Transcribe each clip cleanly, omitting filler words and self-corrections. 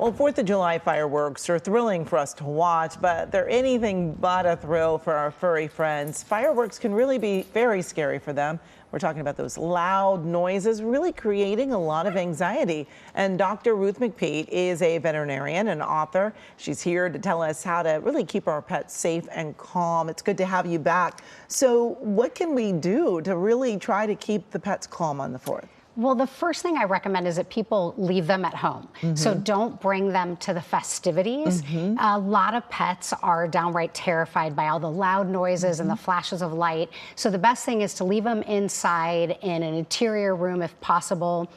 Well, 4th of July fireworks are thrilling for us to watch, but they're anything but a thrill for our furry friends. Fireworks can really be very scary for them. We're talking about those loud noises really creating a lot of anxiety. And Dr. Ruth MacPete is a veterinarian and author. She's here to tell us how to really keep our pets safe and calm. It's good to have you back. So what can we do to really try to keep the pets calm on the 4th? Well, the first thing I recommend is that people leave them at home. So don't bring them to the festivities. A lot of pets are downright terrified by all the loud noises and the flashes of light. So the best thing is to leave them inside in an interior room if possible.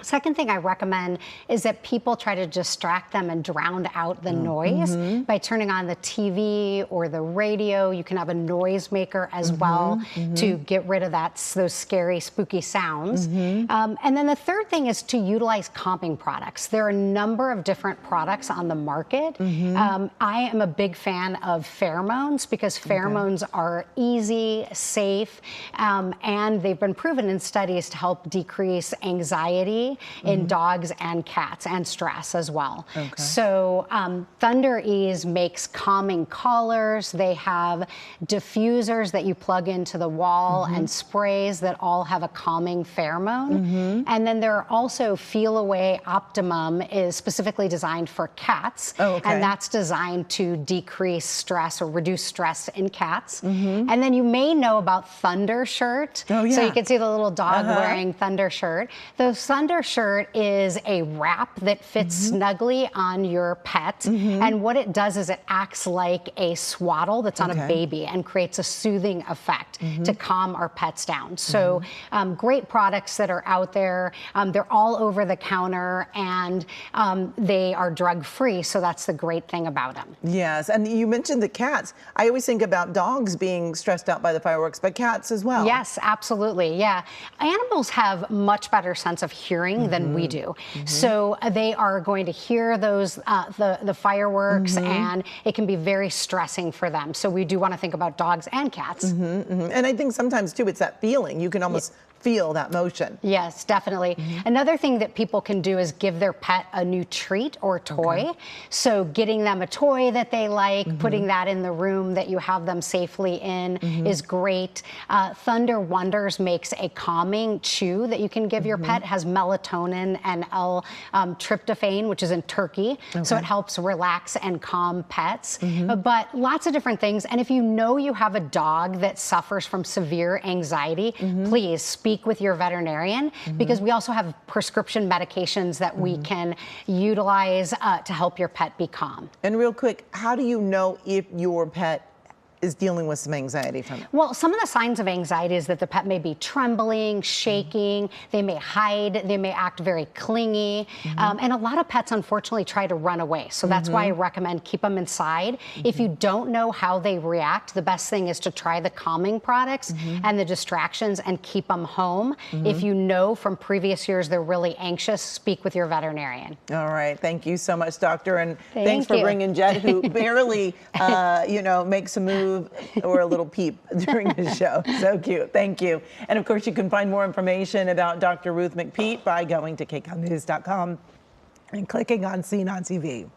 Second thing I recommend is that people try to distract them and drown out the noise by turning on the TV or the radio. You can have a noisemaker as well to get rid of those scary, spooky sounds. And then the third thing is to utilize calming products. There are a number of different products on the market. I am a big fan of pheromones because pheromones are easy, safe, and they've been proven in studies to help decrease anxiety in dogs and cats and stress as well. So ThunderEase makes calming collars. They have diffusers that you plug into the wall and sprays that all have a calming pheromone. And then there are also Feel Away Optimum is specifically designed for cats. And that's designed to decrease stress or reduce stress in cats. And then you may know about Thunder Shirt. So you can see the little dog wearing Thunder Shirt. The Thunder Shirt is a wrap that fits snugly on your pet. And what it does is it acts like a swaddle that's on a baby and creates a soothing effect to calm our pets down. So great products that are out there. They're all over the counter and they are drug-free, so that's the great thing about them. Yes, and you mentioned the cats. I always think about dogs being stressed out by the fireworks, but cats as well. Yes, absolutely, yeah. Animals have much better sense of hearing than we do. So they are going to hear those, the fireworks, and it can be very stressing for them. So we do want to think about dogs and cats. And I think sometimes too, it's that feeling. You can almost feel that motion. Yes, definitely. Another thing that people can do is give their pet a new treat or toy. So getting them a toy that they like, putting that in the room that you have them safely in is great. Thunder Wonders makes a calming chew that you can give your pet. It has melatonin and L-tryptophan, which is in turkey. So it helps relax and calm pets. But lots of different things. And if you know you have a dog that suffers from severe anxiety, please speak with your veterinarian because we also have prescription medications that we can utilize to help your pet be calm. And real quick, how do you know if your pet is dealing with some anxiety from it? Well, some of the signs of anxiety is that the pet may be trembling, shaking, they may hide, they may act very clingy, and a lot of pets unfortunately try to run away. So that's why I recommend keep them inside. If you don't know how they react, the best thing is to try the calming products and the distractions and keep them home. If you know from previous years they're really anxious, speak with your veterinarian. All right, thank you so much, doctor, and thanks for bringing Jet, who barely, you know, makes a move or a little peep during the show. So cute. Thank you. And of course, you can find more information about Dr. Ruth MacPete by going to kcalnews.com and clicking on Seen on TV.